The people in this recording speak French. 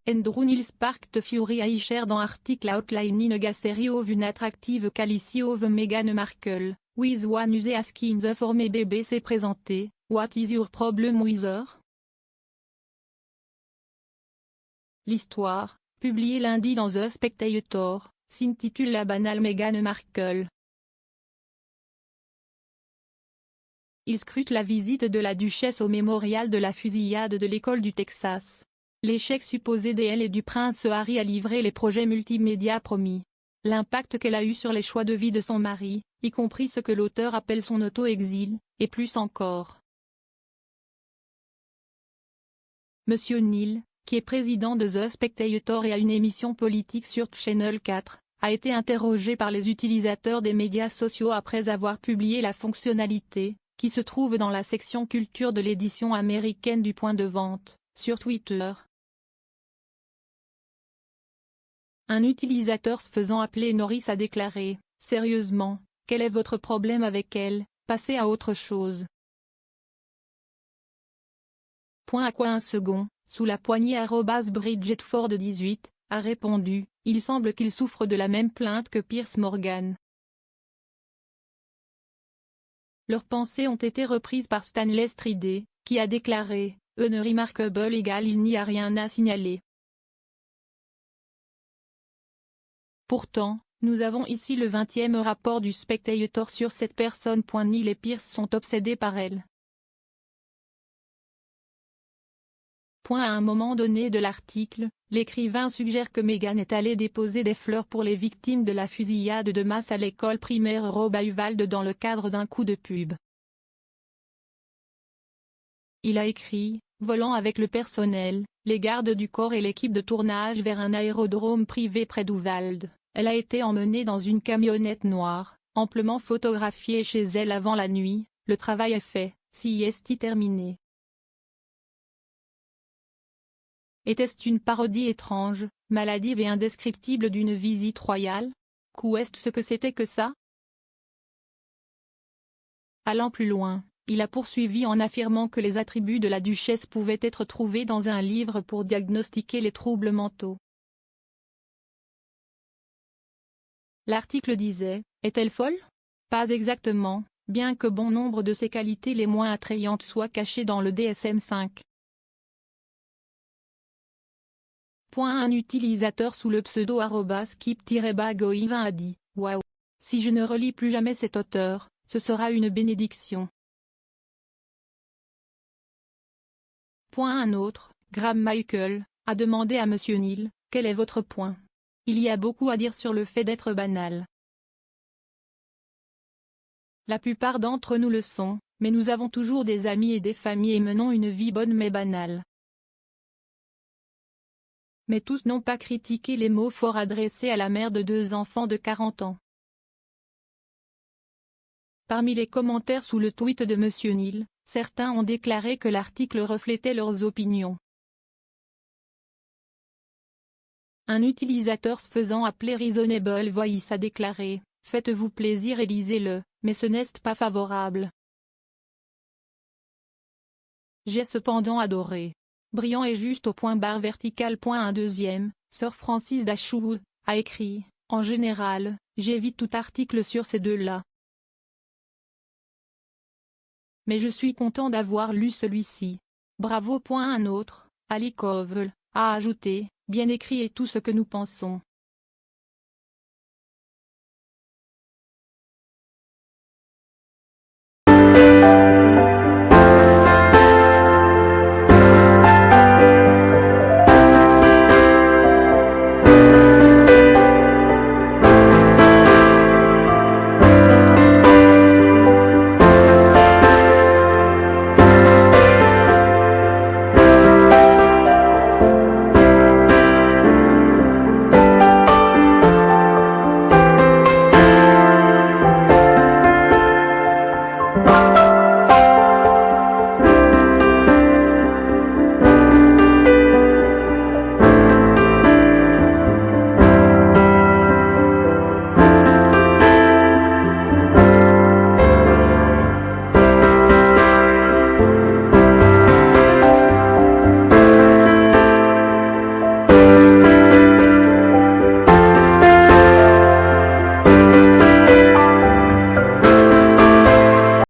Andrew Nils sparked fury I share dans article outlining a series of unattractive qualities of Meghan Markle, with one use asking the former BBC présenté, what is your problem with her? L'histoire, publiée lundi dans The Spectator, s'intitule La banale Meghan Markle. Il scrute la visite de la duchesse au mémorial de la fusillade de l'école du Texas. L'échec supposé d'elle et du prince Harry à livrer les projets multimédia promis. L'impact qu'elle a eu sur les choix de vie de son mari, y compris ce que l'auteur appelle son auto-exil, et plus encore. Monsieur Neil, qui est président de The Spectator et a une émission politique sur Channel 4, a été interrogé par les utilisateurs des médias sociaux après avoir publié la fonctionnalité, qui se trouve dans la section culture de l'édition américaine du point de vente, sur Twitter. Un utilisateur se faisant appeler Norris a déclaré « Sérieusement, quel est votre problème avec elle, passez à autre chose ». Point à quoi un second, sous la poignée @Bridgetford18, a répondu « Il semble qu'il souffre de la même plainte que Piers Morgan ». Leurs pensées ont été reprises par Stanley Stridé, qui a déclaré « Unremarkable égale il n'y a rien à signaler ». Pourtant, nous avons ici le 20e rapport du Spectator sur cette personne. Neil et Piers sont obsédés par elle. À un moment donné de l'article, l'écrivain suggère que Meghan est allée déposer des fleurs pour les victimes de la fusillade de masse à l'école primaire Rob à Uvalde dans le cadre d'un coup de pub. Il a écrit, volant avec le personnel, les gardes du corps et l'équipe de tournage vers un aérodrome privé près d'Uvalde. Elle a été emmenée dans une camionnette noire, amplement photographiée chez elle avant la nuit. Le travail est fait, sieste terminé. Était-ce une parodie étrange, maladive et indescriptible d'une visite royale? Qu'est-ce ce que c'était que ça? Allant plus loin, il a poursuivi en affirmant que les attributs de la duchesse pouvaient être trouvés dans un livre pour diagnostiquer les troubles mentaux. L'article disait, est-elle folle? Pas exactement, bien que bon nombre de ses qualités les moins attrayantes soient cachées dans le DSM-5. Un utilisateur sous le pseudo @skip-bagoivin a dit « Waouh! Si je ne relis plus jamais cet auteur, ce sera une bénédiction. » Un autre, Graham Michael, a demandé à Monsieur Neil « Quel est votre point? Il y a beaucoup à dire sur le fait d'être banal. La plupart d'entre nous le sont, mais nous avons toujours des amis et des familles et menons une vie bonne mais banale. Mais tous n'ont pas critiqué les mots forts adressés à la mère de 2 enfants de 40 ans. Parmi les commentaires sous le tweet de Monsieur Neil, certains ont déclaré que l'article reflétait leurs opinions. Un utilisateur se faisant appeler Reasonable Voice a déclaré « Faites-vous plaisir et lisez-le, mais ce n'est pas favorable. J'ai cependant adoré. Brillant et juste au point barre vertical. » Un deuxième, Sir Francis Dashwood, a écrit « En général, j'évite tout article sur ces deux-là. Mais je suis content d'avoir lu celui-ci. Bravo. Un autre, Ali Covell, a ajouté « Bien écrit et tout ce que nous pensons. »